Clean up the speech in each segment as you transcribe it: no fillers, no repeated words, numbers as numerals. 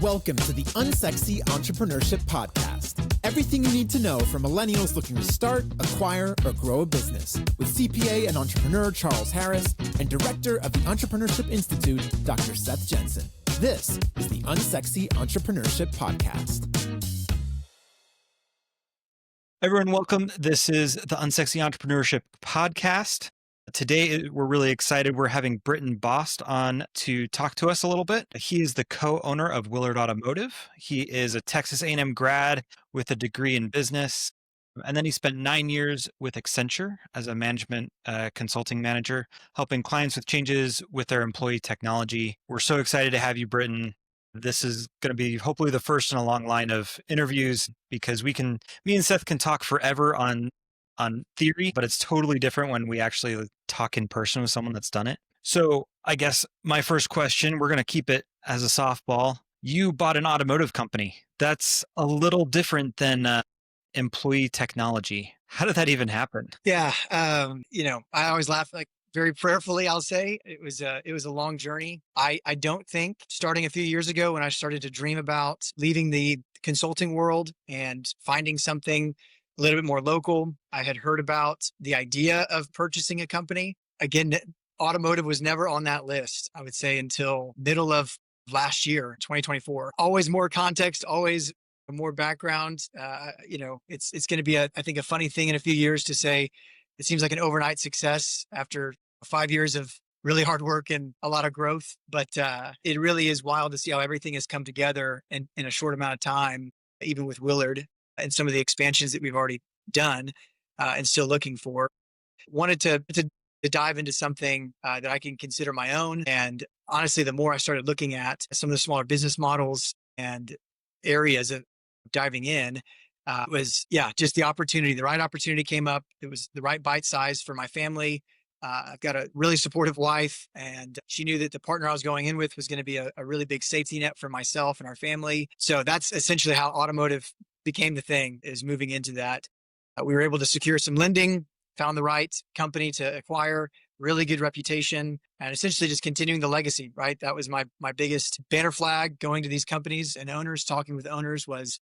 Welcome to the Unsexy Entrepreneurship Podcast. Everything you need to know for millennials looking to start, acquire, or grow a business. With CPA and entrepreneur Charles Harris and director of the Entrepreneurship Institute, Dr. Seth Jensen. This is the Unsexy Entrepreneurship Podcast. Everyone, welcome. This is the Unsexy Entrepreneurship Podcast. Today, we're really excited. We're having Brittain Bost on to talk to us a little bit. He is the co-owner of Willard Automotive. He is a Texas A&M grad with a degree in business. And then he spent 9 years with Accenture as a management consulting manager, helping clients with changes with their employee technology. We're so excited to have you, Brittain. This is going to be hopefully the first in a long line of interviews because me and Seth can talk forever on theory, but it's totally different when we actually talk in person with someone that's done it. So I guess my first question, we're going to keep it as a softball. You bought an automotive company. That's a little different than employee technology. How did that even happen? Yeah. I always laugh, like very prayerfully, I'll say it was a long journey. I don't think starting a few years ago when I started to dream about leaving the consulting world and finding something a little bit more local, I had heard about the idea of purchasing a company. Again, automotive was never on that list, I would say, until middle of last year, 2024. Always more context, always more background. It's going to be, I think, a funny thing in a few years to say it seems like an overnight success after 5 years of really hard work and a lot of growth. But it really is wild to see how everything has come together in a short amount of time, even with Willard and some of the expansions that we've already done and still looking for. Wanted to dive into something that I can consider my own. And honestly, the more I started looking at some of the smaller business models and areas of diving in, was just the opportunity. The right opportunity came up. It was the right bite size for my family. I've got a really supportive wife, and she knew that the partner I was going in with was going to be a really big safety net for myself and our family. So that's essentially how automotive became the thing, is moving into that. We were able to secure some lending, found the right company to acquire, really good reputation, and essentially just continuing the legacy, right? That was my biggest banner flag going to these companies and owners, talking with owners was,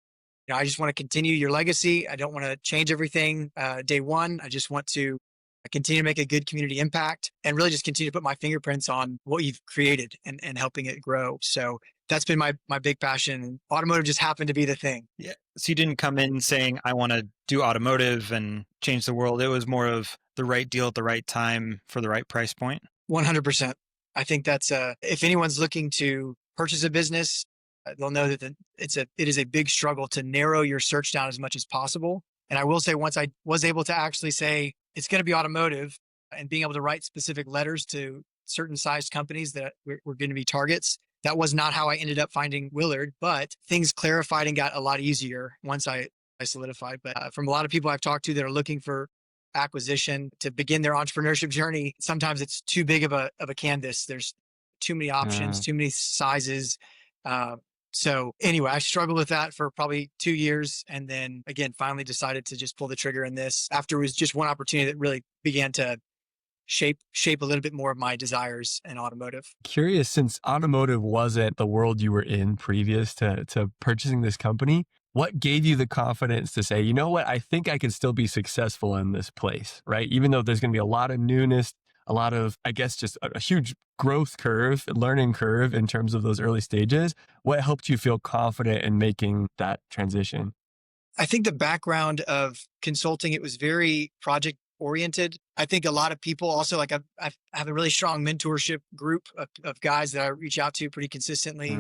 I just want to continue your legacy. I don't want to change everything day one. I just want to continue to make a good community impact and really just continue to put my fingerprints on what you've created and helping it grow. So that's been my big passion. Automotive just happened to be the thing. Yeah. So you didn't come in saying, I want to do automotive and change the world. It was more of the right deal at the right time for the right price point. 100%. I think that's if anyone's looking to purchase a business, they'll know that it is a big struggle to narrow your search down as much as possible. And I will say, once I was able to actually say it's going to be automotive and being able to write specific letters to certain sized companies that were going to be targets, that was not how I ended up finding Willard, but things clarified and got a lot easier once I solidified. But from a lot of people I've talked to that are looking for acquisition to begin their entrepreneurship journey, sometimes it's too big of a canvas. There's too many options, too many sizes. So anyway, I struggled with that for probably 2 years. And then again, finally decided to just pull the trigger in this after it was just one opportunity that really began to shape a little bit more of my desires in automotive. Curious, since automotive wasn't the world you were in previous to purchasing this company, what gave you the confidence to say, you know what, I think I can still be successful in this place, right? Even though there's going to be a lot of newness, a lot of, I guess, just a huge growth curve, learning curve in terms of those early stages. What helped you feel confident in making that transition? I think the background of consulting, it was very project oriented. I think a lot of people also, like I have a really strong mentorship group of guys that I reach out to pretty consistently.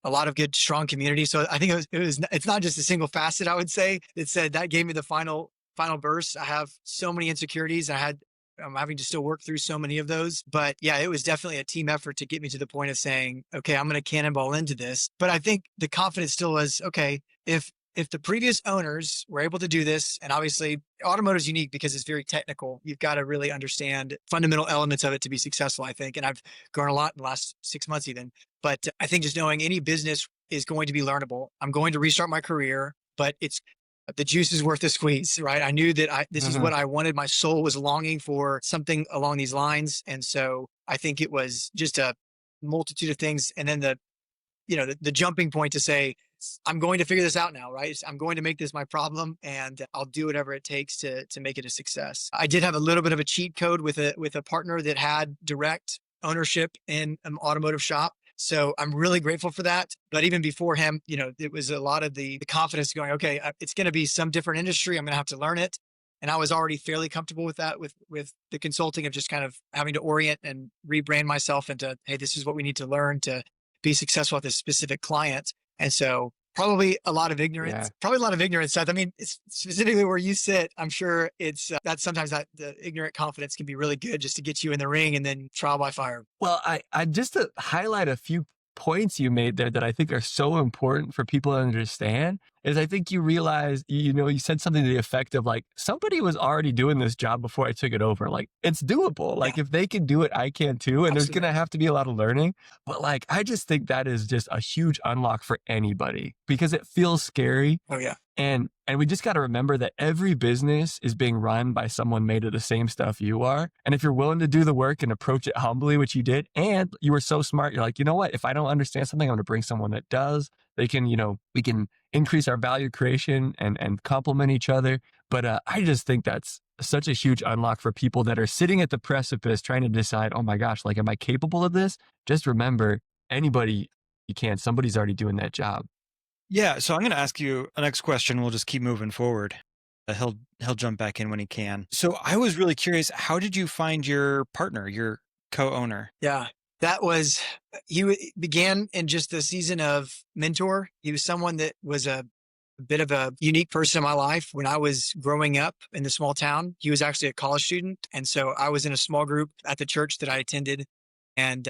A lot of good, strong community. So I think it's not just a single facet, I would say. It said that gave me the final burst. I have so many insecurities. I'm having to still work through so many of those. But yeah, it was definitely a team effort to get me to the point of saying, okay, I'm going to cannonball into this. But I think the confidence still was, okay, if the previous owners were able to do this, and obviously automotive is unique because it's very technical. You've got to really understand fundamental elements of it to be successful, I think. And I've grown a lot in the last 6 months even. But I think just knowing any business is going to be learnable. I'm going to restart my career, but the juice is worth the squeeze, right? I knew that this is what I wanted. My soul was longing for something along these lines. And so I think it was just a multitude of things. And then the the jumping point to say, I'm going to figure this out now, right? I'm going to make this my problem, and I'll do whatever it takes to make it a success. I did have a little bit of a cheat code with a partner that had direct ownership in an automotive shop. So I'm really grateful for that. But even before him, it was a lot of the confidence going, okay, it's going to be some different industry. I'm going to have to learn it. And I was already fairly comfortable with that, with the consulting of just kind of having to orient and rebrand myself into, hey, this is what we need to learn to be successful with this specific client. And so probably a lot of ignorance, Seth. I mean, it's specifically where you sit, I'm sure it's that sometimes that the ignorant confidence can be really good just to get you in the ring and then trial by fire. Well, I just to highlight a few points you made there that I think are so important for people to understand is I think you realize, you said something to the effect of like, somebody was already doing this job before I took it over. Like, it's doable. Like, if they can do it, I can too. And There's going to have to be a lot of learning. But like, I just think that is just a huge unlock for anybody because it feels scary. Oh, yeah. And we just got to remember that every business is being run by someone made of the same stuff you are. And if you're willing to do the work and approach it humbly, which you did, and you were so smart, you're like, you know what? If I don't understand something, I'm going to bring someone that does. They can, we can increase our value creation and complement each other. But I just think that's such a huge unlock for people that are sitting at the precipice trying to decide, oh my gosh, like, am I capable of this? Just remember, anybody you can, somebody's already doing that job. Yeah. So I'm going to ask you a next question. We'll just keep moving forward. He'll jump back in when he can. So I was really curious, how did you find your partner, your co-owner? Yeah, he began in just the season of mentor. He was someone that was a bit of a unique person in my life. When I was growing up in the small town, he was actually a college student. And so I was in a small group at the church that I attended. And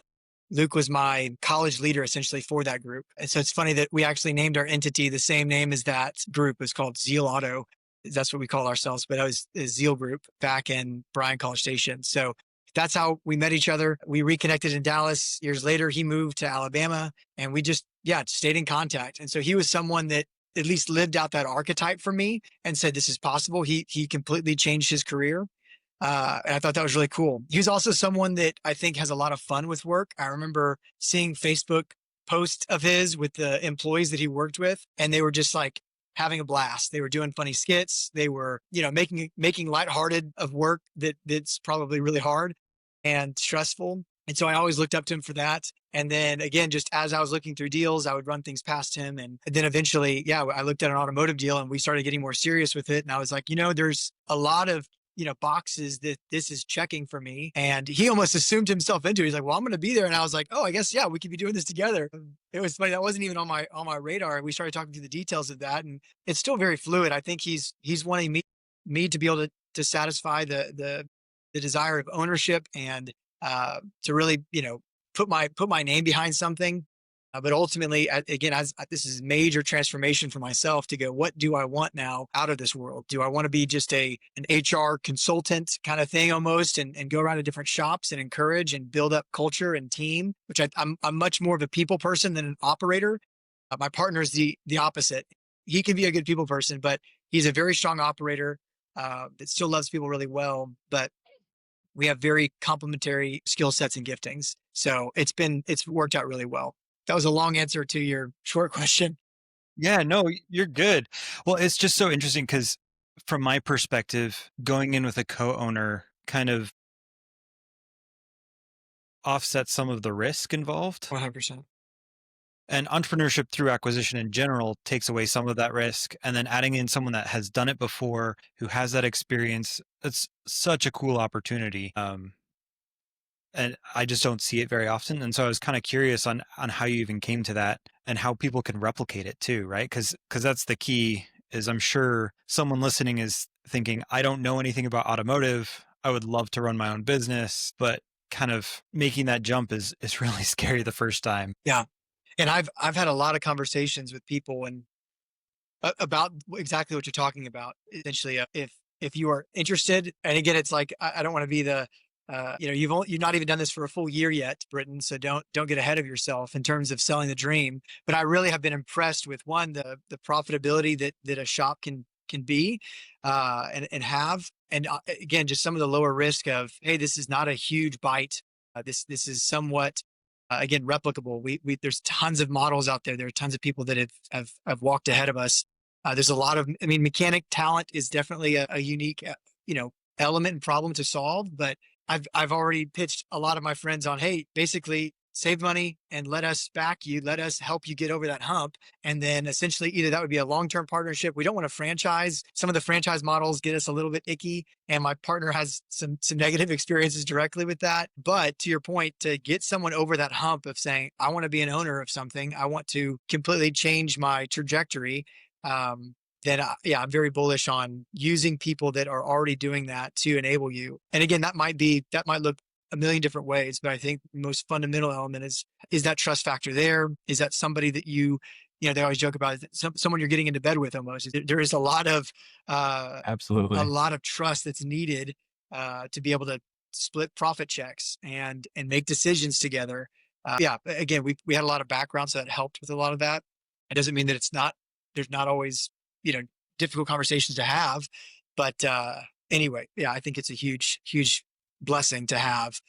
Luke was my college leader essentially for that group. And so it's funny that we actually named our entity the same name as that group. It was called Zeal Auto. That's what we call ourselves, but I was a Zeal Group back in Bryan College Station. So that's how we met each other. We reconnected in Dallas. Years later, he moved to Alabama and we just, stayed in contact. And so he was someone that at least lived out that archetype for me and said, this is possible. He completely changed his career. And I thought that was really cool. He was also someone that I think has a lot of fun with work. I remember seeing Facebook posts of his with the employees that he worked with, and they were just like having a blast. They were doing funny skits. They were, making lighthearted of work that's probably really hard and stressful. And so I always looked up to him for that. And then again, just as I was looking through deals, I would run things past him. And then eventually, I looked at an automotive deal and we started getting more serious with it. And I was like, there's a lot of, boxes that this is checking for me. And he almost assumed himself into it. He's like, well, I'm going to be there. And I was like, oh, I guess, we could be doing this together. It was funny. That wasn't even on my radar. We started talking through the details of that. And it's still very fluid. I think he's wanting me to be able to satisfy the desire of ownership and to really, put my name behind something. But ultimately, again, this is major transformation for myself to go, what do I want now out of this world? Do I want to be just an HR consultant kind of thing almost and go around to different shops and encourage and build up culture and team, which I'm much more of a people person than an operator. My partner is the opposite. He can be a good people person, but he's a very strong operator that still loves people really well. But we have very complementary skill sets and giftings. So it's worked out really well. That was a long answer to your short question. Yeah, no, you're good. Well, it's just so interesting because from my perspective, going in with a co-owner kind of offsets some of the risk involved. 100%. And entrepreneurship through acquisition in general takes away some of that risk. And then adding in someone that has done it before, who has that experience, it's such a cool opportunity. And I just don't see it very often. And so I was kind of curious on how you even came to that and how people can replicate it too, right? Because that's the key. Is I'm sure someone listening is thinking, I don't know anything about automotive. I would love to run my own business, but kind of making that jump is really scary the first time. Yeah. And I've had a lot of conversations with people and about exactly what you're talking about. Essentially, if you are interested, and again, it's like, I don't want to be the, you've not even done this for a full year yet, Brittain. So don't get ahead of yourself in terms of selling the dream. But I really have been impressed with the profitability that a shop can be, and have, and again, just some of the lower risk of, hey, this is not a huge bite. This is somewhat again, replicable. There's tons of models out there. There are tons of people that have walked ahead of us. There's a lot of, I mean, mechanic talent is definitely a unique, element and problem to solve. But I've already pitched a lot of my friends on, hey, basically save money and let us back you, let us help you get over that hump. And then essentially either that would be a long-term partnership. We don't want to franchise. Some of the franchise models get us a little bit icky. And my partner has some negative experiences directly with that. But to your point, to get someone over that hump of saying, I want to be an owner of something, I want to completely change my trajectory. Then I'm very bullish on using people that are already doing that to enable you. And again, that might look a million different ways, but I think the most fundamental element is that trust factor there. Is that somebody that they always joke about it, someone you're getting into bed with almost. There is a lot of Absolutely. a lot of trust that's needed to be able to split profit checks and make decisions together. Again, we had a lot of background, so that helped with a lot of that. It doesn't mean that there's not always, difficult conversations to have, but anyway, I think it's a huge, huge blessing to have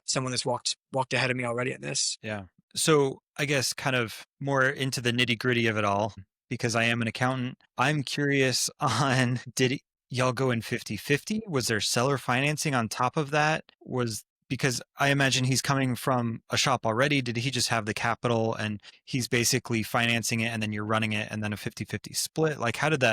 someone that's walked ahead of me already in this. Yeah. So I guess kind of more into the nitty gritty of it all, because I am an accountant. I'm curious on, did y'all go in 50-50? Was there seller financing on top of that? Because I imagine he's coming from a shop already. Did he just have the capital and he's basically financing it and then you're running it and then a 50-50 split? Like, how did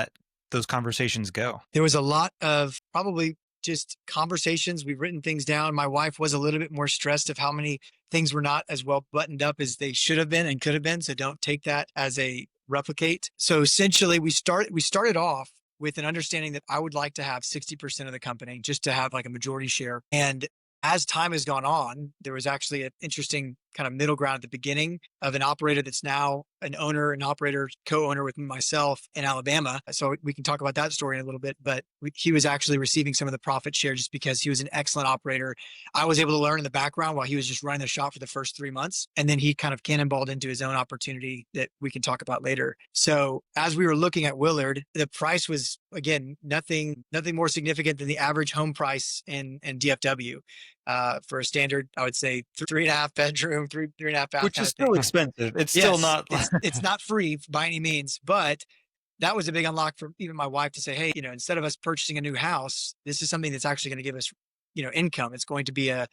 those conversations go? There was a lot of probably just conversations. We've written things down. My wife was a little bit more stressed of how many things were not as well buttoned up as they should have been and could have been. So don't take that as a replicate. So essentially we started off with an understanding that I would like to have 60% of the company, just to have like a majority share. And as time has gone on, there was actually an interesting kind of middle ground at the beginning of an operator that's now an operator, co-owner with myself in Alabama. So we can talk about that story in a little bit, but he was actually receiving some of the profit share just because he was an excellent operator. I was able to learn in the background while he was just running the shop for the first 3 months. And then he kind of cannonballed into his own opportunity that we can talk about later. So as we were looking at Willard, the price was, again, nothing more significant than the average home price in DFW. For a standard, I would say 3.5 bedroom, 3.5 bath, which is still expensive. It's still not. It's not free by any means, but that was a big unlock for even my wife to say, hey, instead of us purchasing a new house, this is something that's actually going to give us, income. It's going to be a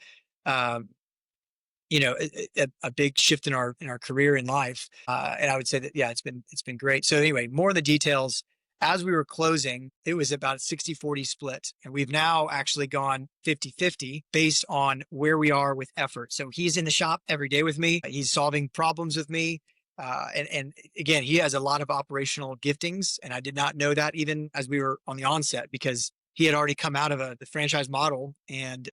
big shift in our career in life. And I would say that, it's been great. So anyway, more of the details. As we were closing, it was about 60-40 split. And we've now actually gone 50-50 based on where we are with effort. So he's in the shop every day with me. He's solving problems with me. And again, he has a lot of operational giftings. And I did not know that even as we were on the onset, because he had already come out of the franchise model and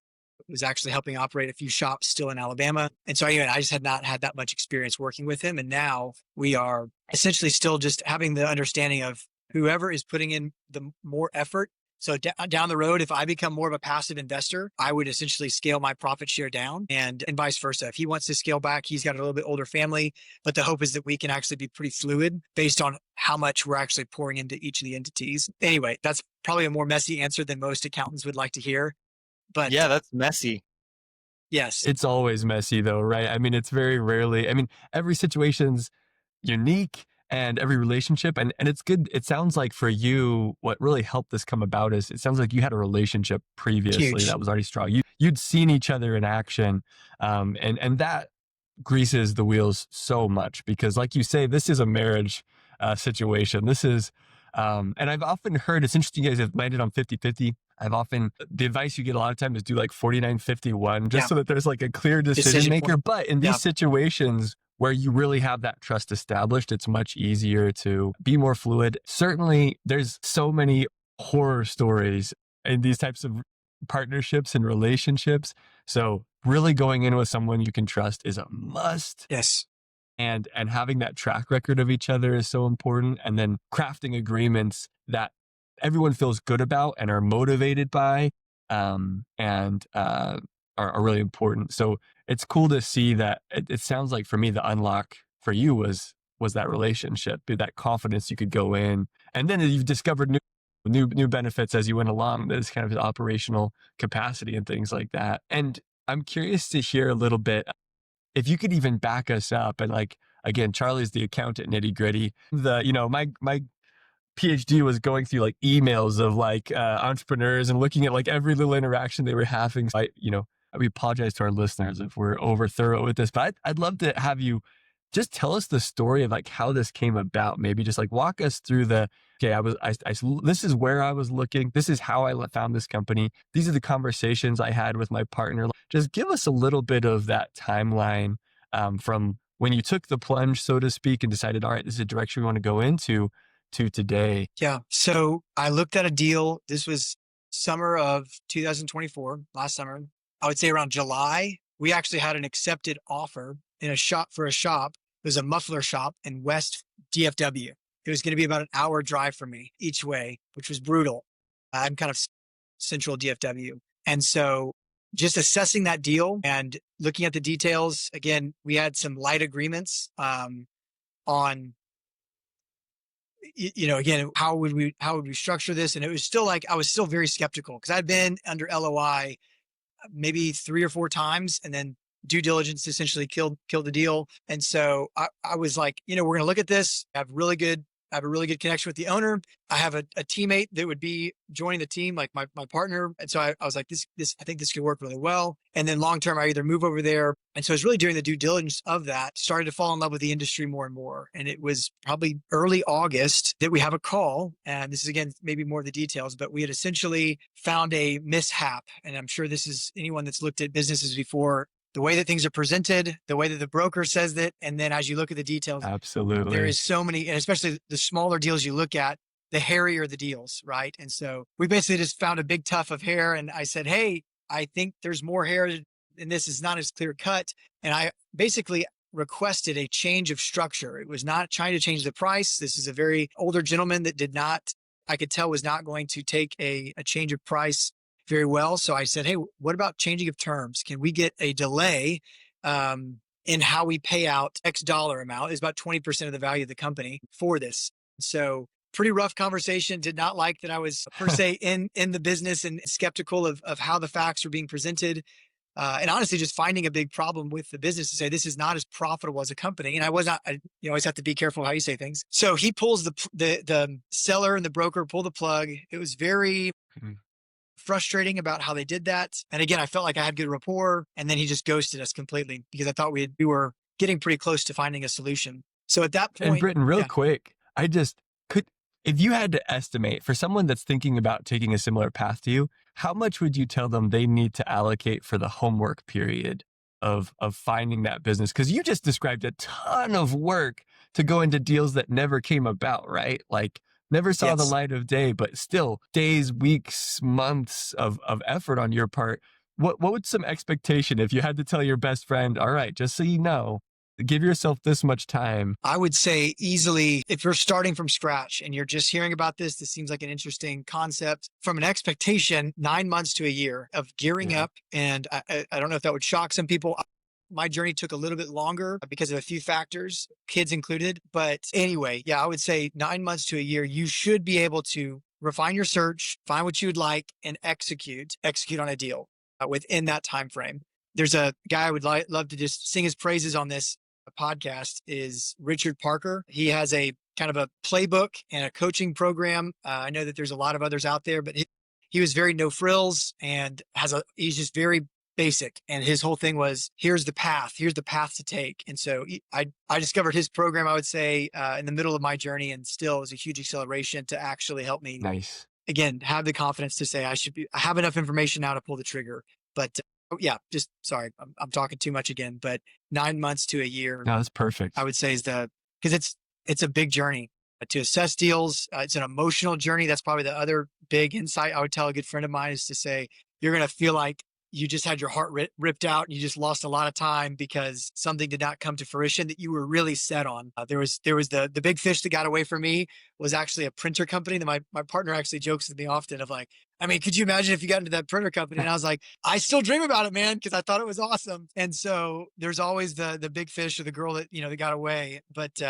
was actually helping operate a few shops still in Alabama. And so anyway, I just had not had that much experience working with him. And now we are essentially still just having the understanding of whoever is putting in the more effort. So down the road, if I become more of a passive investor, I would essentially scale my profit share down and vice versa. If he wants to scale back, he's got a little bit older family, but the hope is that we can actually be pretty fluid based on how much we're actually pouring into each of the entities. Anyway, that's probably a more messy answer than most accountants would like to hear. But yeah, that's messy. Yes. It's always messy though, right? I mean, it's very rarely, every situation's unique and every relationship. And it's good. It sounds like for you, what really helped this come about is it sounds like you had a relationship previously Huge. that was already strong. You'd seen each other in action. And that greases the wheels so much because like you say, this is a marriage situation. This is, and I've often heard, it's interesting you guys have landed on 50-50. The advice you get a lot of times is do like 49-51, just so that there's like a clear decision maker. Point. But in these situations where you really have that trust established, it's much easier to be more fluid. Certainly, there's so many horror stories in these types of partnerships and relationships. So really going in with someone you can trust is a must. Yes. And having that track record of each other is so important. And then crafting agreements that everyone feels good about and are motivated by, and are really important. So it's cool to see that. It sounds like for me, the unlock for you was that relationship, that confidence you could go in, and then you've discovered new benefits as you went along. This kind of operational capacity and things like that. And I'm curious to hear a little bit. if you could even back us up and like, again, Charlie's the accountant nitty gritty. My PhD was going through like emails of like entrepreneurs and looking at like every little interaction they were having. So we apologize to our listeners if we're over thorough with this, but I'd love to have you just tell us the story of like how this came about. Maybe just like walk us through this is where I was looking. This is how I found this company. These are the conversations I had with my partner. Just give us a little bit of that timeline from when you took the plunge, so to speak, and decided, all right, this is a direction we want to go into, to today. Yeah. So I looked at a deal. This was summer of 2024, last summer. I would say around July, we actually had an accepted offer in a shop. It was a muffler shop in West DFW. It was going to be about an hour drive for me each way, which was brutal. I'm kind of central DFW. And so just assessing that deal and looking at the details, again, we had some light agreements on, again, how would we structure this? And it was still like, I was still very skeptical because I'd been under LOI maybe 3 or 4 times, and then due diligence essentially killed the deal. And so I was like, we're going to look at this. I have a really good connection with the owner. I have a teammate that would be joining the team, like my partner. And so I was like, this, I think this could work really well. And then long-term, I either move over there. And so it's really during the due diligence of that, started to fall in love with the industry more and more. And it was probably early August that we have a call. And this is, again, maybe more of the details, but we had essentially found a mishap. And I'm sure this is anyone that's looked at businesses before, the way that things are presented, the way that the broker says that. And then as you look at the details, absolutely, there is so many, and especially the smaller deals you look at, the hairier the deals, right? And so we basically just found a big tuft of hair. And I said, hey, I think there's more hair and this is not as clear cut. And I basically requested a change of structure. It was not trying to change the price. This is a very older gentleman that I could tell was not going to take a change of price very well. So I said, hey, what about changing of terms? Can we get a delay in how we pay out X dollar amount? Is about 20% of the value of the company for this. So pretty rough conversation. Did not like that I was per se in the business and skeptical of how the facts were being presented. And honestly, just finding a big problem with the business to say, this is not as profitable as a company. And I was not, you always have to be careful how you say things. So he pulls the seller and the broker pull the plug. It was very frustrating about how they did that. And again, I felt like I had good rapport, and then he just ghosted us completely because I thought we were getting pretty close to finding a solution. So at that point— And Brittain, real quick, I just could, if you had to estimate for someone that's thinking about taking a similar path to you, how much would you tell them they need to allocate for the homework period of finding that business? Because you just described a ton of work to go into deals that never came about, right? Like never saw the light of day, but still days, weeks, months of effort on your part. What would some expectation if you had to tell your best friend, all right, just so you know, give yourself this much time? I would say easily, if you're starting from scratch and you're just hearing about this seems like an interesting concept. From an expectation, 9 months to a year of gearing up. And I don't know if that would shock some people. My journey took a little bit longer because of a few factors, kids included. But anyway, I would say 9 months to a year, you should be able to refine your search, find what you would like, and execute on a deal within that time frame. There's a guy I would love to just sing his praises on this podcast is Richard Parker. He has a kind of a playbook and a coaching program. I know that there's a lot of others out there, but he was very no frills and he's just very basic. And his whole thing was, here's the path to take. And so I discovered his program, I would say, in the middle of my journey, and still was a huge acceleration to actually help me. Nice. Again, have the confidence to say I have enough information now to pull the trigger. But sorry, I'm talking too much again, but 9 months to a year. No, that's perfect. I would say because it's a big journey to assess deals. It's an emotional journey. That's probably the other big insight I would tell a good friend of mine is to say, you're going to feel like you just had your heart ripped out and you just lost a lot of time because something did not come to fruition that you were really set on. There was the big fish that got away from me was actually a printer company that my partner actually jokes with me often of like, I mean, could you imagine if you got into that printer company? And I was like, I still dream about it, man, because I thought it was awesome. And so there's always the big fish or the girl that, that got away. But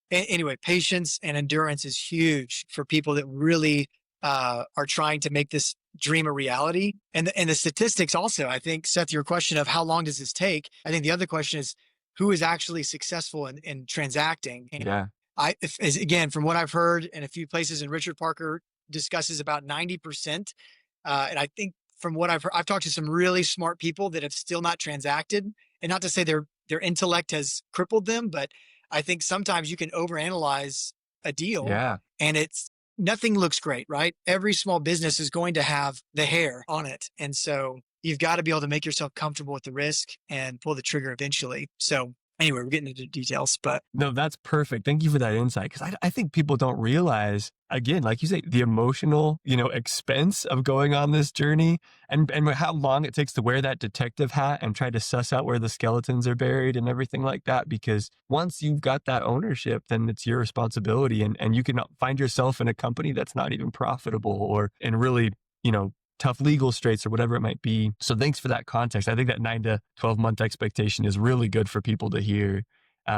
anyway, patience and endurance is huge for people that really are trying to make this dream a reality. And the statistics also, I think, Seth, your question of how long does this take? I think the other question is who is actually successful in transacting. And Yeah. again, from what I've heard in a few places, and Richard Parker discusses about 90%. And I think from what I've heard, I've talked to some really smart people that have still not transacted. And not to say their intellect has crippled them, but I think sometimes you can overanalyze a deal Yeah. and nothing looks great, right? Every small business is going to have the hair on it. And so you've got to be able to make yourself comfortable with the risk and pull the trigger eventually. So anyway, we're getting into details, but No, that's perfect. Thank you for that insight. Because I think people don't realize, again, like you say, the emotional, expense of going on this journey and how long it takes to wear that detective hat and try to suss out where the skeletons are buried and everything like that. Because once you've got that ownership, then it's your responsibility and you can find yourself in a company that's not even profitable or in really, tough legal straits or whatever it might be. So thanks for that context. I think that 9 to 12 month expectation is really good for people to hear.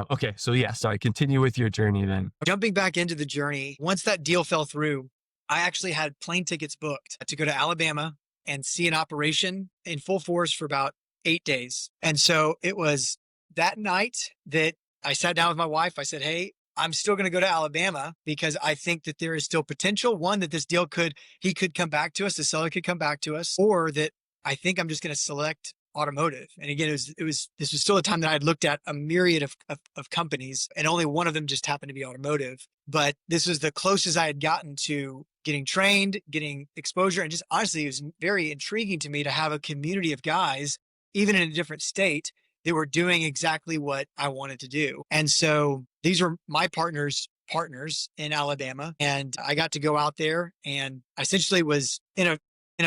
Okay. So yeah, sorry, continue with your journey then. jumping back into the journey, once that deal fell through, I actually had plane tickets booked to go to Alabama and see an operation in full force for about 8 days. And so it was that night that I sat down with my wife. I said, hey, I'm still going to go to Alabama because I think that there is still potential. One, that this deal he could come back to us, the seller could come back to us, or that I think I'm just going to select automotive. And again, this was still a time that I had looked at a myriad of companies and only one of them just happened to be automotive. But this was the closest I had gotten to getting trained, getting exposure. And just honestly, it was very intriguing to me to have a community of guys, even in a different state, that were doing exactly what I wanted to do. And so these were my partners in Alabama. And I got to go out there and I essentially was in a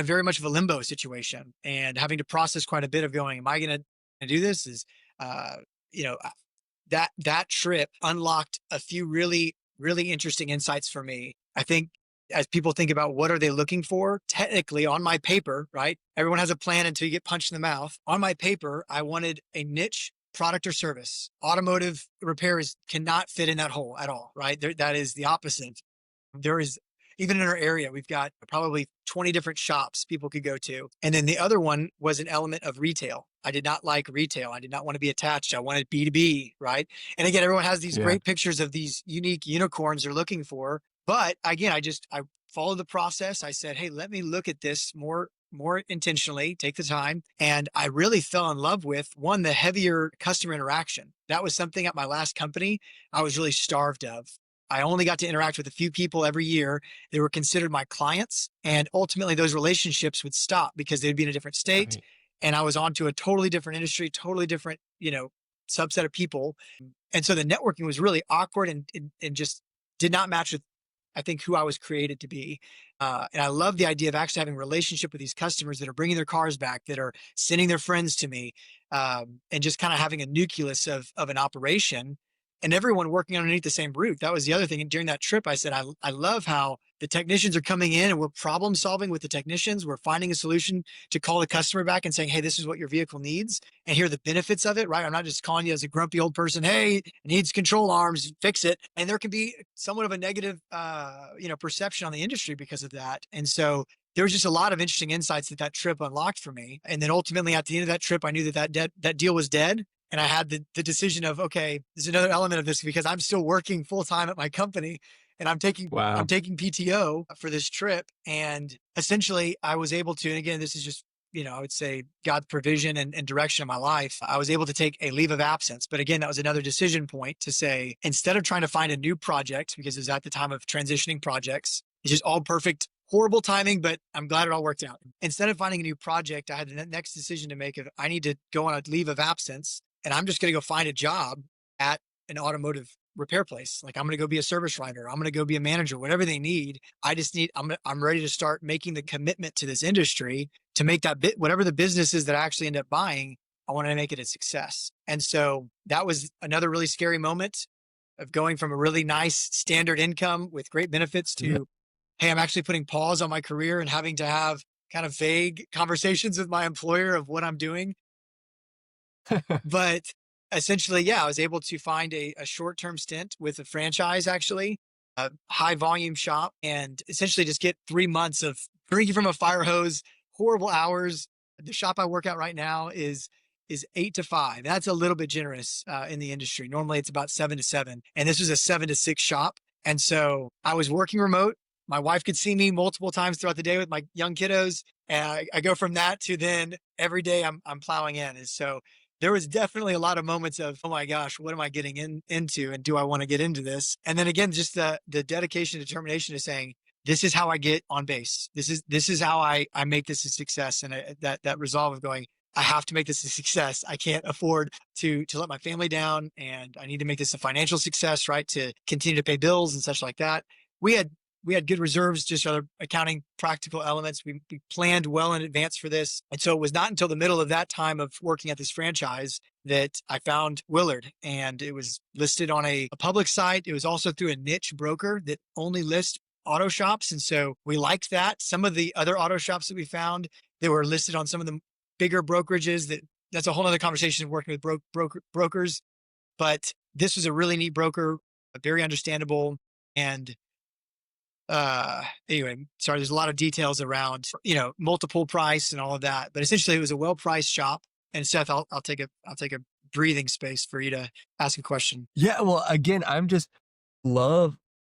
very much of a limbo situation and having to process quite a bit of going, am I going to do this? That trip unlocked a few really, really interesting insights for me. I think as people think about what are they looking for, technically on my paper, right? Everyone has a plan until you get punched in the mouth. On my paper, I wanted a niche product or service. Automotive repairs cannot fit in that hole at all, right? That is the opposite. There is, even in our area, we've got probably 20 different shops people could go to. And then the other one was an element of retail. I did not like retail. I did not want to be attached. I wanted B2B, right? And again, everyone has these great pictures of these unique unicorns they're looking for. But again, I followed the process. I said, hey, let me look at this more intentionally, take the time. And I really fell in love with one, the heavier customer interaction. That was something at my last company I was really starved of. I only got to interact with a few people every year. They were considered my clients. And ultimately those relationships would stop because they'd be in a different state. Right. And I was on to a totally different industry, totally different, subset of people. And so the networking was really awkward and just did not match with, I think, who I was created to be. And I love the idea of actually having a relationship with these customers that are bringing their cars back, that are sending their friends to me, and just kind of having a nucleus of an operation and everyone working underneath the same roof. That was the other thing. And during that trip, I said, I love how the technicians are coming in and we're problem solving with the technicians. We're finding a solution to call the customer back and saying, hey, this is what your vehicle needs. And here are the benefits of it, right? I'm not just calling you as a grumpy old person. Hey, it needs control arms, fix it. And there can be somewhat of a negative, perception on the industry because of that. And so there was just a lot of interesting insights that trip unlocked for me. And then ultimately at the end of that trip, I knew that deal was dead. And I had the decision of, okay, there's another element of this because I'm still working full time at my company and I'm taking PTO for this trip. And essentially I was able to, and again, this is just, I would say God's provision and direction in my life. I was able to take a leave of absence. But again, that was another decision point to say, instead of trying to find a new project, because it was at the time of transitioning projects, it's just all perfect, horrible timing, but I'm glad it all worked out. Instead of finding a new project, I had the next decision to make of, I need to go on a leave of absence. And I'm just going to go find a job at an automotive repair place. Like I'm going to go be a service writer. I'm going to go be a manager, whatever they need. I'm ready to start making the commitment to this industry to make that whatever the business is that I actually end up buying, I want to make it a success. And so that was another really scary moment of going from a really nice standard income with great benefits to, hey, I'm actually putting pause on my career and having to have kind of vague conversations with my employer of what I'm doing. But essentially, I was able to find a short-term stint with a franchise actually a high volume shop and essentially just get 3 months of drinking from a fire hose, horrible hours. The shop I work at right now is 8 to 5. That's a little bit generous in the industry. Normally it's about 7 to 7. And this was a 7 to 6 shop. And so I was working remote. My wife could see me multiple times throughout the day with my young kiddos. And I go from that to then every day I'm plowing in. And so there was definitely a lot of moments of, oh my gosh, what am I getting into? And do I want to get into this? And then again, just the dedication, determination to saying, this is how I get on base. This is how I make this a success. And that resolve of going, I have to make this a success. I can't afford to let my family down, and I need to make this a financial success, right? To continue to pay bills and such like that. We had good reserves, just other accounting practical elements. We planned well in advance for this. And so it was not until the middle of that time of working at this franchise that I found Willard, and it was listed on a public site. It was also through a niche broker that only lists auto shops. And so we liked that. Some of the other auto shops that we found, they were listed on some of the bigger brokerages. That's a whole other conversation, working with brokers. But this was a really neat broker, very understandable. And anyway, sorry, there's a lot of details around, multiple price and all of that. But essentially it was a well-priced shop. And Seth, I'll take a breathing space for you to ask a question. Yeah. Well, again,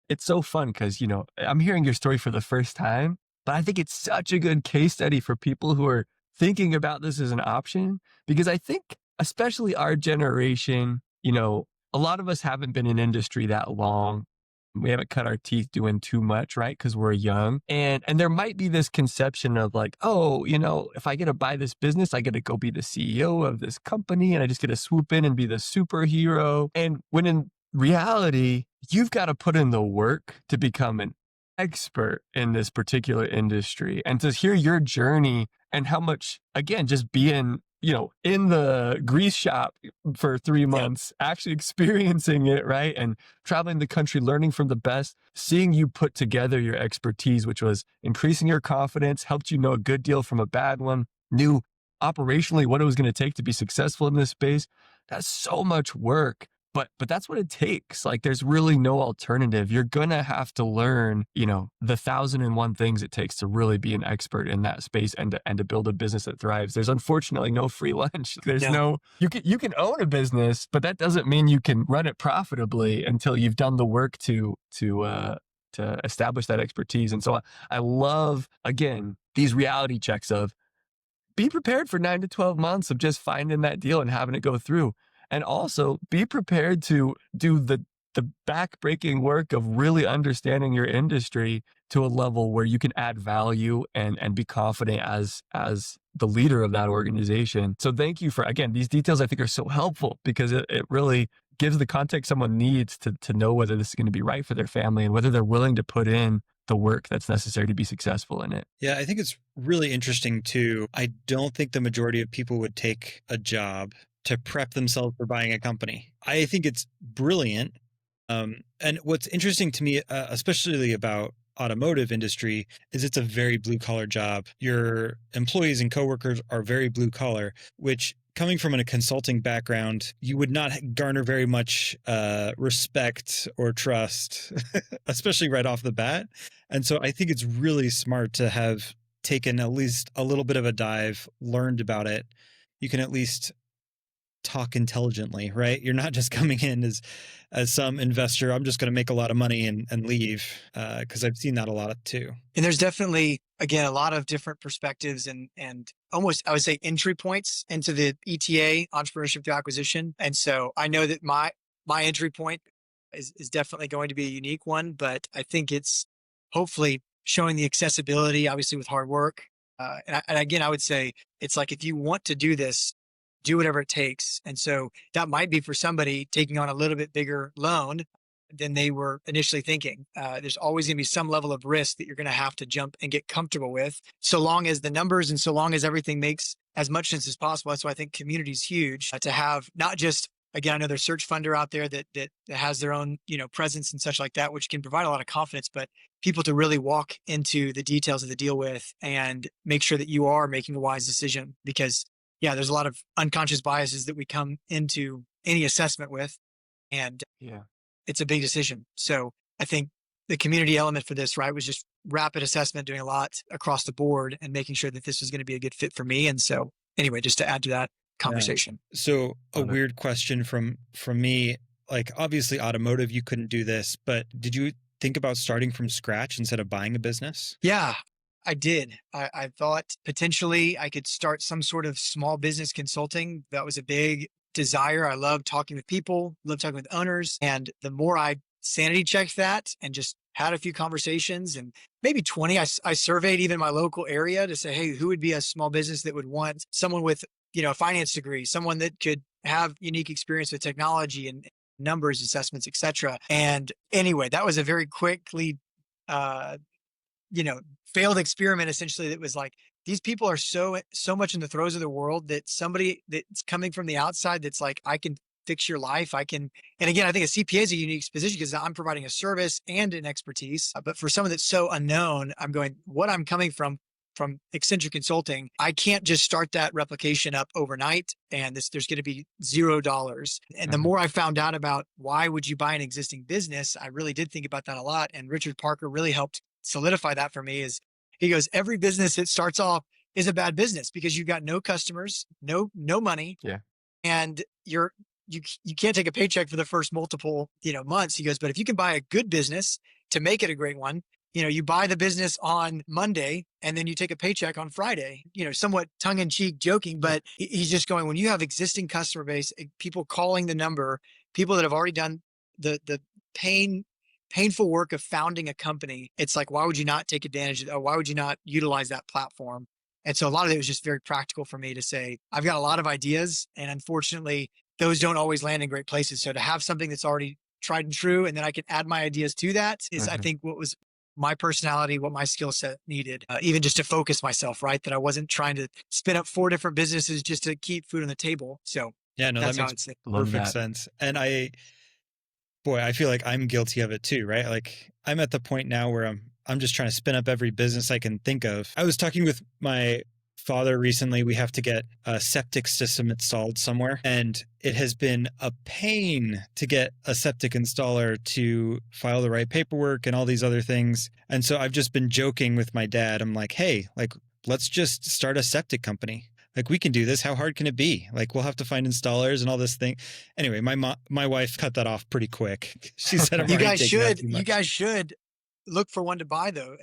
it's so fun because, I'm hearing your story for the first time, but I think it's such a good case study for people who are thinking about this as an option, because I think especially our generation, a lot of us haven't been in industry that long. We haven't cut our teeth doing too much, right? Because we're young. And there might be this conception of like, oh, if I get to buy this business, I get to go be the CEO of this company and I just get to swoop in and be the superhero. And when in reality, you've got to put in the work to become an expert in this particular industry, and to hear your journey and how much, again, just being, in the grease shop for 3 months, actually experiencing it, right? And traveling the country, learning from the best, seeing you put together your expertise, which was increasing your confidence, helped you know a good deal from a bad one, knew operationally what it was going to take to be successful in this space. That's so much work. But that's what it takes. Like, there's really no alternative. You're going to have to learn, the 1,001 things it takes to really be an expert in that space and to build a business that thrives. There's unfortunately no free lunch. There's you can own a business, but that doesn't mean you can run it profitably until you've done the work to establish that expertise. And so I love, again, these reality checks of be prepared for 9 to 12 months of just finding that deal and having it go through. And also be prepared to do the back-breaking work of really understanding your industry to a level where you can add value and be confident as the leader of that organization. So thank you for, again, these details I think are so helpful, because it really gives the context someone needs to know whether this is going to be right for their family and whether they're willing to put in the work that's necessary to be successful in it. Yeah, I think it's really interesting too. I don't think the majority of people would take a job to prep themselves for buying a company. I think it's brilliant. And what's interesting to me, especially about automotive industry, is it's a very blue collar job. Your employees and coworkers are very blue collar, which, coming from a consulting background, you would not garner very much respect or trust, especially right off the bat. And so I think it's really smart to have taken at least a little bit of a dive, learned about it. You can at least talk intelligently, right? You're not just coming in as some investor, I'm just going to make a lot of money and leave, because I've seen that a lot too. And there's definitely, again, a lot of different perspectives and almost, I would say, entry points into the ETA, entrepreneurship through acquisition. And so I know that my entry point is definitely going to be a unique one, but I think it's hopefully showing the accessibility, obviously with hard work. And again, I would say it's like, if you want to do this, do whatever it takes. And so that might be for somebody taking on a little bit bigger loan than they were initially thinking. There's always going to be some level of risk that you're going to have to jump and get comfortable with, so long as the numbers and so long as everything makes as much sense as possible. That's why I think community is huge, to have not just, again, I know there's search funder out there that has their own, presence and such like that, which can provide a lot of confidence, but people to really walk into the details of the deal with and make sure that you are making a wise decision. Because there's a lot of unconscious biases that we come into any assessment with, and it's a big decision. So I think the community element for this, right, was just rapid assessment, doing a lot across the board and making sure that this was going to be a good fit for me. And so anyway, just to add to that conversation. Yeah. So a Love it. weird question from me, like obviously automotive, you couldn't do this, but did you think about starting from scratch instead of buying a business? Yeah, I did. I thought potentially I could start some sort of small business consulting. That was a big desire. I love talking with people, love talking with owners. And the more I sanity checked that and just had a few conversations, and maybe 20, I surveyed even my local area to say, hey, who would be a small business that would want someone with, a finance degree, someone that could have unique experience with technology and numbers, assessments, et cetera. And anyway, that was a very quickly, failed experiment essentially. That was like, these people are so much in the throes of the world that somebody that's coming from the outside that's like, I can fix your life. And again, I think a CPA is a unique position because I'm providing a service and an expertise. But for someone that's so unknown, I'm going, what I'm coming from Accenture Consulting, I can't just start that replication up overnight. And there's going to be $0. And the more I found out about why would you buy an existing business, I really did think about that a lot. And Richard Parker really helped solidify that for me. Is he goes, every business that starts off is a bad business because you've got no customers, no money. Yeah. And you can't take a paycheck for the first multiple, months. He goes, but if you can buy a good business to make it a great one, you buy the business on Monday and then you take a paycheck on Friday, somewhat tongue in cheek joking, but he's just going, when you have existing customer base, people calling the number, people that have already done the painful work of founding a company, it's like, why would you not take advantage of it? Or why would you not utilize that platform? And so a lot of it was just very practical for me to say, I've got a lot of ideas and unfortunately those don't always land in great places. So to have something that's already tried and true, and then I can add my ideas to that is, I think, what was my personality, what my skill set needed, even just to focus myself, right? That I wasn't trying to spin up 4 different businesses just to keep food on the table. So yeah, no, that's that how makes I'd say. perfect sense. And I feel like I'm guilty of it too, right? Like I'm at the point now where I'm just trying to spin up every business I can think of. I was talking with my father recently. We have to get a septic system installed somewhere, and it has been a pain to get a septic installer to file the right paperwork and all these other things. And so I've just been joking with my dad. I'm like, hey, like, let's just start a septic company. Like, we can do this. How hard can it be? Like, we'll have to find installers and all this thing. Anyway, my wife cut that off pretty quick. She said, you guys should look for one to buy though.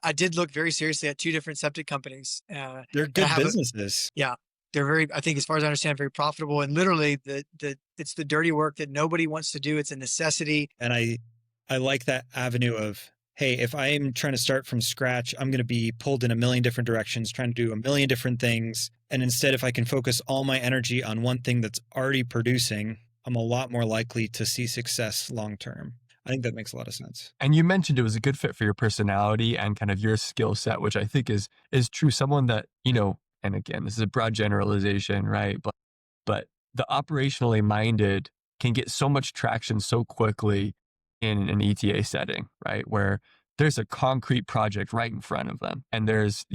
I did look very seriously at 2 different septic companies. They're good businesses. They're very, I think, as far as I understand, very profitable. And literally it's the dirty work that nobody wants to do. It's a necessity. And I like that avenue of, hey, if I'm trying to start from scratch, I'm going to be pulled in a million different directions, trying to do a million different things. And instead, if I can focus all my energy on one thing that's already producing, I'm a lot more likely to see success long-term. I think that makes a lot of sense. And you mentioned it was a good fit for your personality and kind of your skill set, which I think is true. Someone that, and again, this is a broad generalization, right? But the operationally minded can get so much traction so quickly in an ETA setting, right? Where there's a concrete project right in front of them. And there's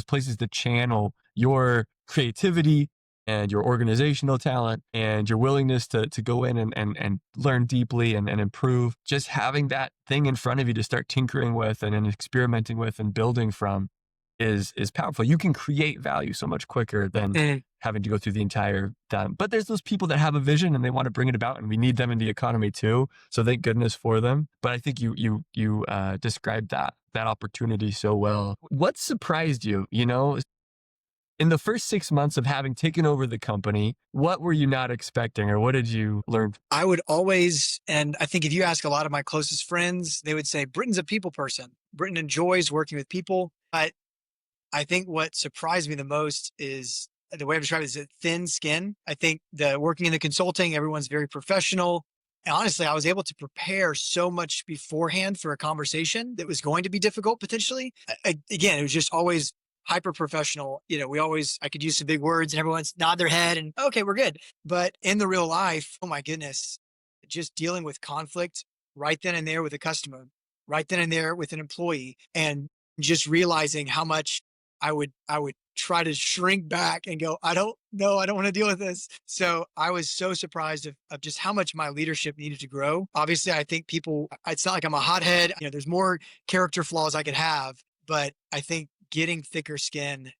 places to channel your creativity and your organizational talent and your willingness to go in and learn deeply and improve. Just having that thing in front of you to start tinkering with and experimenting with and building from is powerful. You can create value so much quicker than having to go through the entire time. But there's those people that have a vision and they want to bring it about, and we need them in the economy too. So thank goodness for them. But I think you described that opportunity so well. What surprised you, in the first 6 months of having taken over the company? What were you not expecting, or what did you learn? I would always, and I think if you ask a lot of my closest friends, they would say Britton's a people person. Brittain enjoys working with people. But I think what surprised me the most is the way I've described it is a thin skin. I think working in the consulting, everyone's very professional. And honestly, I was able to prepare so much beforehand for a conversation that was going to be difficult potentially. Again, it was just always hyper professional. I could use some big words and everyone's nod their head and okay, we're good. But in the real life, oh my goodness, just dealing with conflict right then and there with a customer, right then and there with an employee, and just realizing how much I would try to shrink back and go, I don't know, I don't want to deal with this. So I was so surprised of just how much my leadership needed to grow. Obviously, I think it's not like I'm a hothead. There's more character flaws I could have, but I think getting thicker skin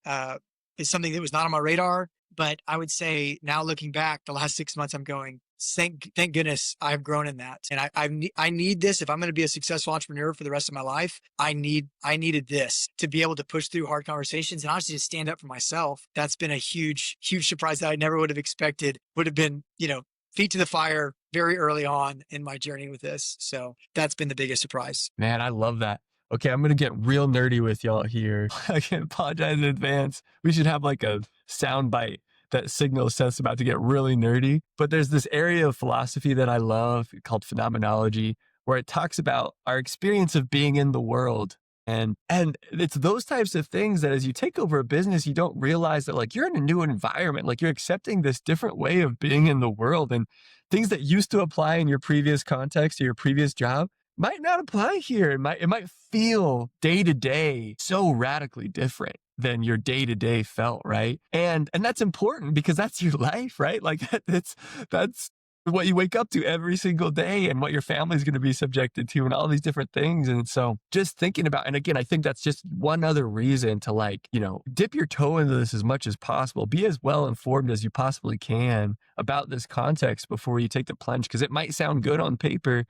is something that was not on my radar. But I would say now looking back, the last 6 months, I'm going, thank goodness I've grown in that. And I need this. If I'm going to be a successful entrepreneur for the rest of my life, I needed this to be able to push through hard conversations and honestly just stand up for myself. That's been a huge, huge surprise that I never would have expected. Would have been, feet to the fire very early on in my journey with this. So that's been the biggest surprise. Man, I love that. Okay, I'm going to get real nerdy with y'all here. I can apologize in advance. We should have like a sound bite that signals us about to get really nerdy. But there's this area of philosophy that I love called phenomenology, where it talks about our experience of being in the world. And it's those types of things that as you take over a business, you don't realize that like you're in a new environment, like you're accepting this different way of being in the world, and things that used to apply in your previous context or your previous job might not apply here. It might feel day to day so radically different than your day to day felt, right? And that's important because that's your life, right? Like that's what you wake up to every single day and what your family's going to be subjected to and all these different things. And so just thinking about, and again, I think that's just one other reason to dip your toe into this as much as possible. Be as well informed as you possibly can about this context before you take the plunge, because it might sound good on paper,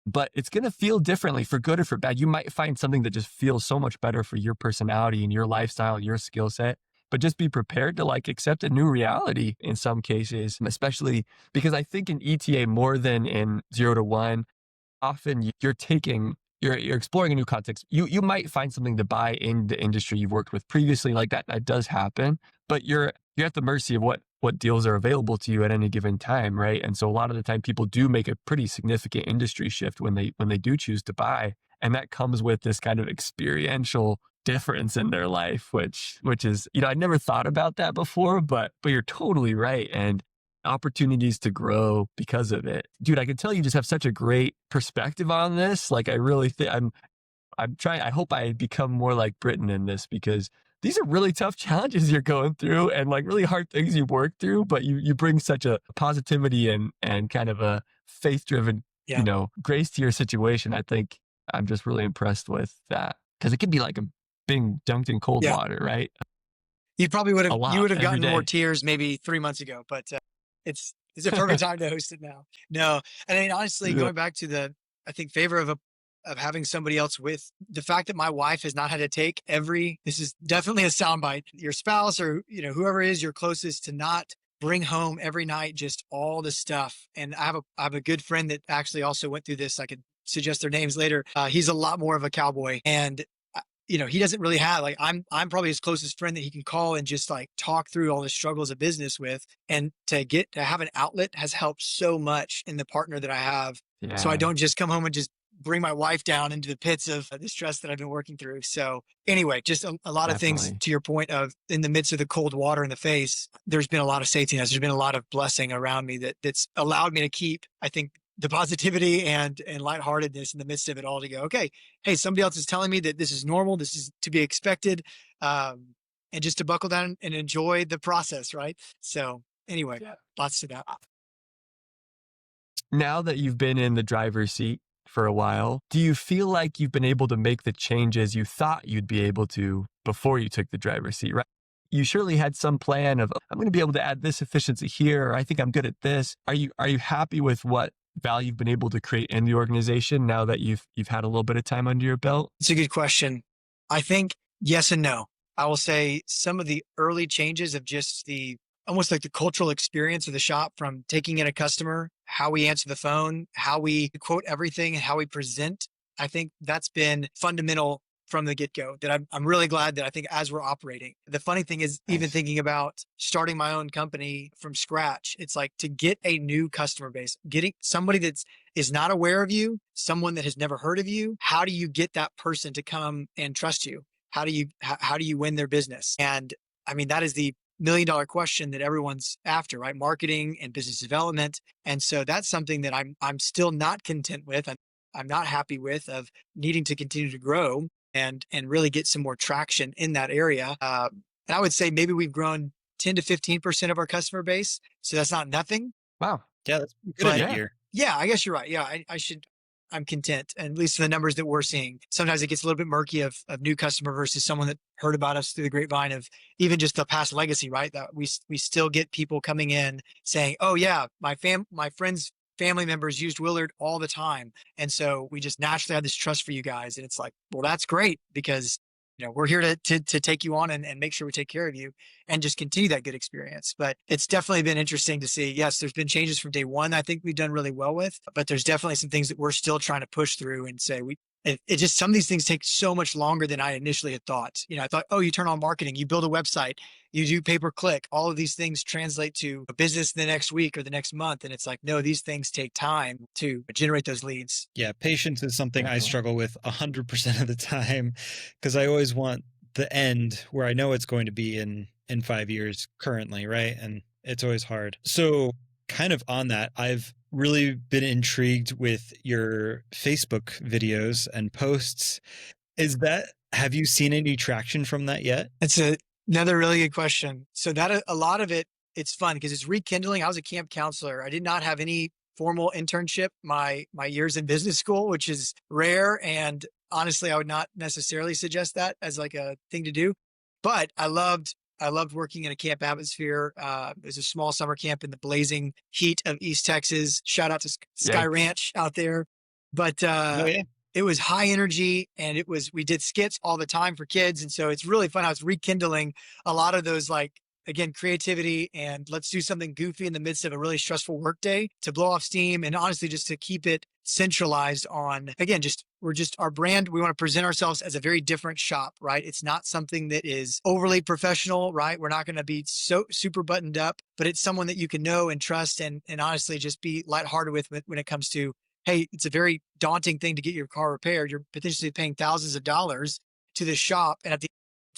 but it's going to feel differently for good or for bad. You might find something that just feels so much better for your personality and your lifestyle and your skill set. But just be prepared to accept a new reality in some cases, especially because I think in ETA more than in 0 to 1, often you're exploring a new context. You might find something to buy in the industry you've worked with previously, like that. That does happen, but you're at the mercy of what deals are available to you at any given time, right? And so a lot of the time people do make a pretty significant industry shift when they do choose to buy. And that comes with this kind of experiential difference in their life, which is, I never thought about that before, but you're totally right. And opportunities to grow because of it. Dude, I can tell you just have such a great perspective on this. Like I really think I'm trying, I hope I become more like Brittain in this, because these are really tough challenges you're going through and really hard things you work through, but you bring such a positivity and kind of a faith-driven, grace to your situation. I think I'm just really impressed with that, because it can be like being dunked in cold water, right? You probably would have gotten day. More tears maybe 3 months ago, but it's a perfect time to host it now. No, and I mean, honestly, going back to I think favor of having somebody else with the fact that my wife has not had to take this is definitely a soundbite, your spouse or, whoever is your closest, to not bring home every night just all the stuff. And I have a good friend that actually also went through this. I could suggest their names later. He's a lot more of a cowboy, and he doesn't really have I'm probably his closest friend that he can call and just talk through all the struggles of business with, and to have an outlet has helped so much in the partner that I have. Yeah. So I don't just come home and just bring my wife down into the pits of the stress that I've been working through. So anyway, just a lot of things to your point of in the midst of the cold water in the face, there's been a lot of safety nets. There's been a lot of blessing around me that's allowed me to keep, I think, the positivity and lightheartedness in the midst of it all, to go, okay, hey, somebody else is telling me that this is normal. This is to be expected. And just to buckle down and enjoy the process. Right. So anyway, lots to that. Now that you've been in the driver's seat for a while, do you feel like you've been able to make the changes you thought you'd be able to before you took the driver's seat, right? You surely had some plan of, I'm going to be able to add this efficiency here, or I think I'm good at this. Are you happy with what value you've been able to create in the organization now that you've had a little bit of time under your belt? It's a good question. I think yes and no. I will say some of the early changes of just almost like the cultural experience of the shop, from taking in a customer, how we answer the phone, how we quote everything, and how we present. I think that's been fundamental from the get-go, that I'm really glad that I think as we're operating. The funny thing is, even thinking about starting my own company from scratch, it's like to get a new customer base, getting somebody that is not aware of you, someone that has never heard of you. How do you get that person to come and trust you? How do you win their business? And I mean, that is the $1 million question that everyone's after, right? Marketing and business development. And so that's something that I'm still not content with. I'm not happy with, of needing to continue to grow and really get some more traction in that area. And I would say maybe we've grown 10 to 15% of our customer base. So that's not nothing. Wow. Yeah, that's good But in a year. yeah, I guess you're right. Yeah, I'm content. And at least the numbers that we're seeing. Sometimes it gets a little bit murky of new customer versus someone that heard about us through the grapevine of even just the past legacy, right? That we still get people coming in saying, oh yeah, my friends, family members used Willard all the time. And so we just naturally have this trust for you guys. And it's like, well, that's great because we're here to take you on and make sure we take care of you and just continue that good experience. But it's definitely been interesting to see. Yes, there's been changes from day one I think we've done really well with, but there's definitely some things that we're still trying to push through and say it just, some of these things take so much longer than I initially had thought. I thought, oh, you turn on marketing, you build a website, you do pay-per-click, all of these things translate to a business the next week or the next month. And it's like, no, these things take time to generate those leads. Yeah. Patience is something I struggle with 100% of the time because I always want the end where I know it's going to be in 5 years currently. Right. And it's always hard. So kind of on that, I've really been intrigued with your Facebook videos and posts. Have you seen any traction from that yet? That's another really good question. So that a lot of it, it's fun because it's rekindling. I was a camp counselor. I did not have any formal internship my years in business school, which is rare. And honestly, I would not necessarily suggest that as like a thing to do. But I loved working in a camp atmosphere. It was a small summer camp in the blazing heat of East Texas. Shout out to Sky Ranch out there. But it was high energy and we did skits all the time for kids. And so it's really fun. I was rekindling a lot of those, like, again, creativity and let's do something goofy in the midst of a really stressful workday to blow off steam. And honestly, just to keep it centralized on, again, we're just our brand. We want to present ourselves as a very different shop, right? It's not something that is overly professional, right? We're not going to be so super buttoned up, but it's someone that you can know and trust and honestly just be lighthearted with when it comes to, hey, it's a very daunting thing to get your car repaired. You're potentially paying thousands of dollars to the shop. And at the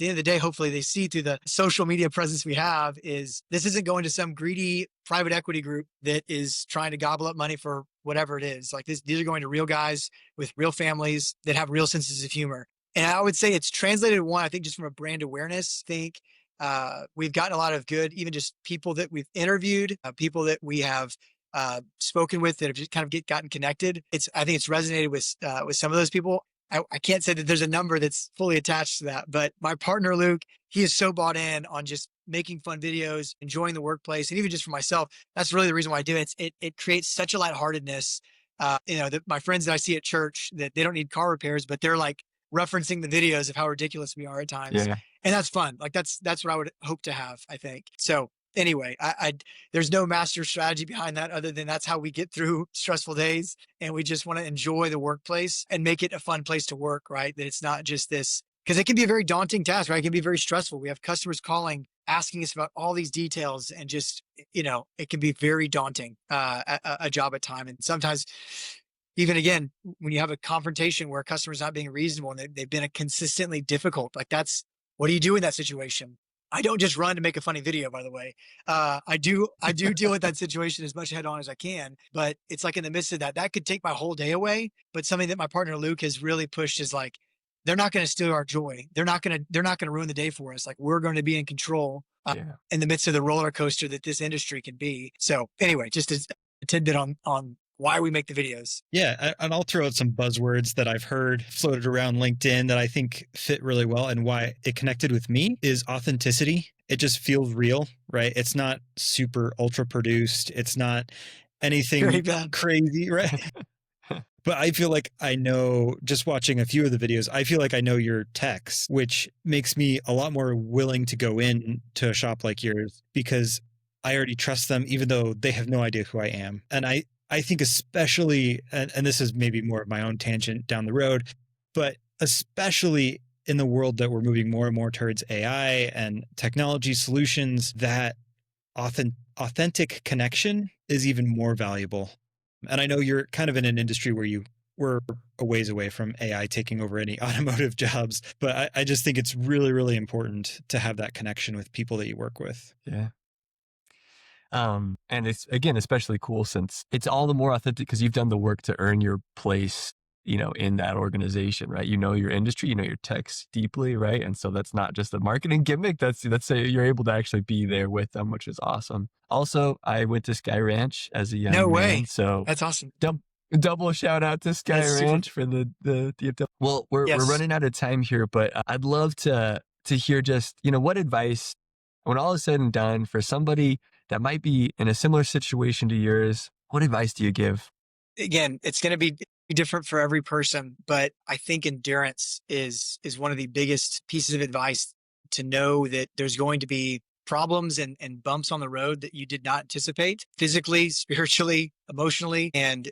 end of the day, hopefully they see through the social media presence we have is this isn't going to some greedy private equity group that is trying to gobble up money for whatever it is. Like these are going to real guys with real families that have real senses of humor. And I would say it's translated one, I think just from a brand awareness, we've gotten a lot of good, even just people that we've interviewed, people that we have spoken with that have just kind of gotten connected. I think it's resonated with some of those people. I can't say that there's a number that's fully attached to that, but my partner, Luke, he is so bought in on just making fun videos, enjoying the workplace. And even just for myself, that's really the reason why I do it. It creates such a lightheartedness. My friends that I see at church that they don't need car repairs, but they're like referencing the videos of how ridiculous we are at times. Yeah. And that's fun. Like that's what I would hope to have, I think. So anyway, there's no master strategy behind that other than that's how we get through stressful days. And we just want to enjoy the workplace and make it a fun place to work, right? That it's not just this, because it can be a very daunting task, right? It can be very stressful. We have customers calling, asking us about all these details and just, it can be very daunting, a job at time. And sometimes even again, when you have a confrontation where a customer's not being reasonable and they've been consistently difficult, like what do you do in that situation? I don't just run to make a funny video, by the way. I do deal with that situation as much head on as I can, but it's like in the midst of that could take my whole day away. But something that my partner Luke has really pushed is like, they're not going to steal our joy. They're not going to ruin the day for us. Like we're going to be in control in the midst of the roller coaster that this industry can be. So anyway, just a tidbit on why we make the videos. Yeah. And I'll throw out some buzzwords that I've heard floated around LinkedIn that I think fit really well. And why it connected with me is authenticity. It just feels real, right? It's not super ultra produced. It's not anything crazy, right? But I feel like I know, just watching a few of the videos, I feel like I know your techs, which makes me a lot more willing to go in to a shop like yours because I already trust them, even though they have no idea who I am. And I think especially, and this is maybe more of my own tangent down the road, but especially in the world that we're moving more and more towards AI and technology solutions, that authentic connection is even more valuable. And I know you're kind of in an industry where we're a ways away from AI taking over any automotive jobs, but I just think it's really, really important to have that connection with people that you work with. Yeah. And it's, again, especially cool since it's all the more authentic because you've done the work to earn your place in that organization, right? You know your industry, you know your techs deeply, right? And so that's not just a marketing gimmick. That's you're able to actually be there with them, which is awesome. Also, I went to Sky Ranch as a No young way. man, so That's awesome. double shout out to Sky That's super. Ranch for the DFW. Well, we're Yes. running out of time here, but I'd love to hear just what advice, when all is said and done, for somebody that might be in a similar situation to yours, what advice do you give? Again, it's going to be different for every person, but I think endurance is one of the biggest pieces of advice, to know that there's going to be problems and bumps on the road that you did not anticipate, physically, spiritually, emotionally. And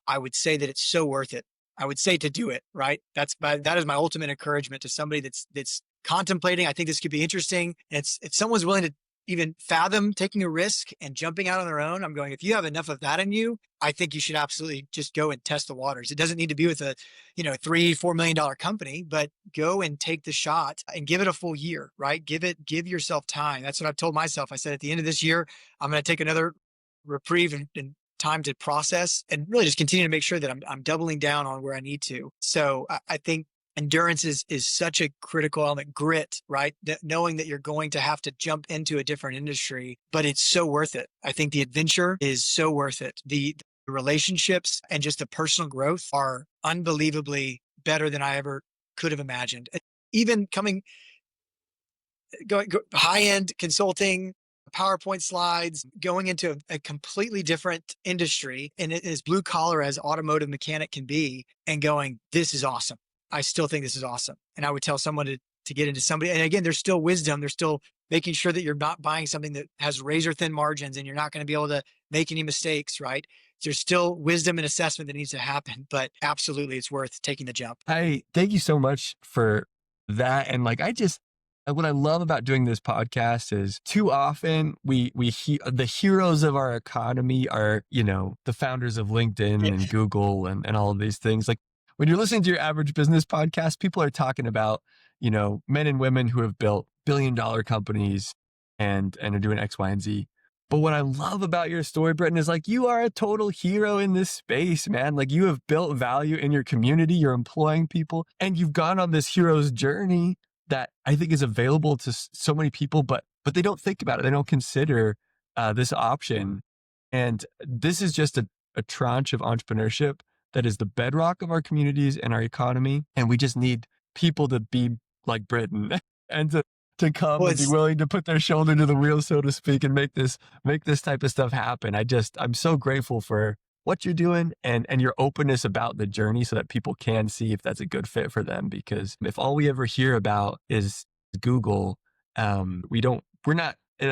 I would say that it's so worth it. I would say to do it, right? That is my ultimate encouragement to somebody that's contemplating. I think this could be interesting. And if someone's willing to even fathom taking a risk and jumping out on their own, I'm going, if you have enough of that in you, I think you should absolutely just go and test the waters. It doesn't need to be with a, $3-4 million company, but go and take the shot and give it a full year, right? Give yourself time. That's what I've told myself. I said, at the end of this year, I'm going to take another reprieve and time to process, and really just continue to make sure that I'm doubling down on where I need to. So I think endurance is such a critical element. Grit, right? Knowing that you're going to have to jump into a different industry, but it's so worth it. I think the adventure is so worth it. The relationships and just the personal growth are unbelievably better than I ever could have imagined. Even going high-end consulting, PowerPoint slides, going into a completely different industry, and it is blue collar as automotive mechanic can be, and going, this is awesome. I still think this is awesome. And I would tell someone to get into somebody. And again, there's still wisdom. There's still making sure that you're not buying something that has razor thin margins and you're not going to be able to make any mistakes, right? There's still wisdom and assessment that needs to happen, but absolutely it's worth taking the jump. I thank you so much for that. And what I love about doing this podcast is, too often the heroes of our economy are, the founders of LinkedIn and Google and all of these things. Like, when you're listening to your average business podcast, people are talking about, men and women who have built billion-dollar companies and are doing X, Y, and Z. But what I love about your story, Brittain, is like, you are a total hero in this space, man. Like, you have built value in your community, you're employing people, and you've gone on this hero's journey that I think is available to so many people, but they don't think about it. They don't consider this option. And this is just a tranche of entrepreneurship that is the bedrock of our communities and our economy. And we just need people to be like Brittain and to come and be willing to put their shoulder to the wheel, so to speak, and make this type of stuff happen. I'm so grateful for what you're doing and your openness about the journey, so that people can see if that's a good fit for them. Because if all we ever hear about is Google, that's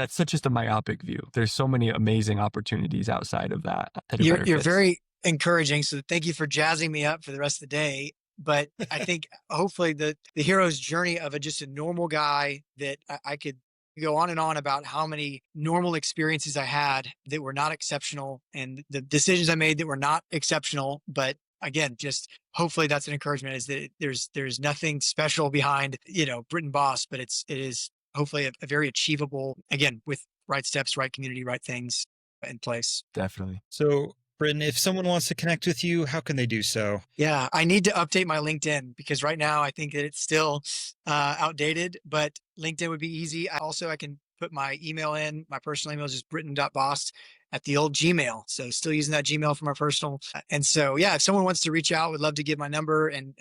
such just a myopic view. There's so many amazing opportunities outside of that. You're very encouraging. So thank you for jazzing me up for the rest of the day. But I think hopefully the hero's journey of just a normal guy, that I could go on and on about how many normal experiences I had that were not exceptional, and the decisions I made that were not exceptional. But again, just hopefully that's an encouragement, is that there's nothing special behind, Brittain Bost, but it is hopefully a very achievable, again, with right steps, right community, right things in place. Definitely. So, Brittain, if someone wants to connect with you, how can they do so? Yeah, I need to update my LinkedIn, because right now I think that it's still outdated, but LinkedIn would be easy. I can put my email in. My personal email is just brittain.bost at the old Gmail. So still using that Gmail for my personal. And so, yeah, if someone wants to reach out, would love to give my number and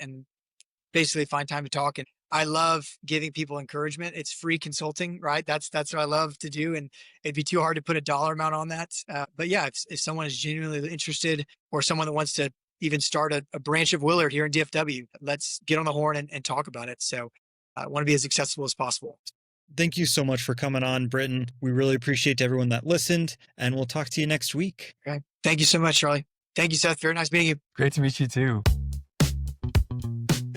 basically find time to talk. And I love giving people encouragement. It's free consulting, right? That's what I love to do. And it'd be too hard to put a dollar amount on that. But yeah, if someone is genuinely interested, or someone that wants to even start a branch of Willard here in DFW, let's get on the horn and talk about it. So I want to be as accessible as possible. Thank you so much for coming on, Brittain. We really appreciate everyone that listened, and we'll talk to you next week. Okay. Thank you so much, Charlie. Thank you, Seth. Very nice meeting you. Great to meet you too.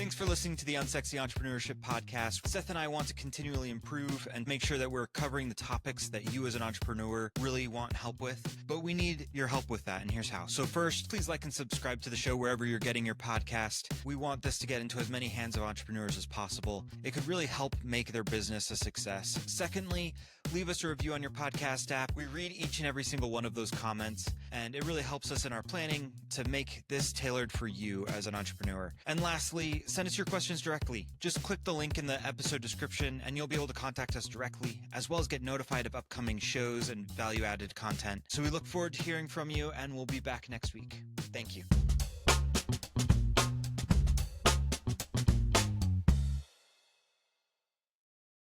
Thanks for listening to the Unsexy Entrepreneurship Podcast. Seth and I want to continually improve and make sure that we're covering the topics that you as an entrepreneur really want help with. But we need your help with that, and here's how. So first, please like and subscribe to the show wherever you're getting your podcast. We want this to get into as many hands of entrepreneurs as possible. It could really help make their business a success. Secondly, leave us a review on your podcast app. We read each and every single one of those comments, and it really helps us in our planning to make this tailored for you as an entrepreneur. And lastly, send us your questions directly. Just click the link in the episode description and you'll be able to contact us directly, as well as get notified of upcoming shows and value-added content. So we look forward to hearing from you, and we'll be back next week. Thank you.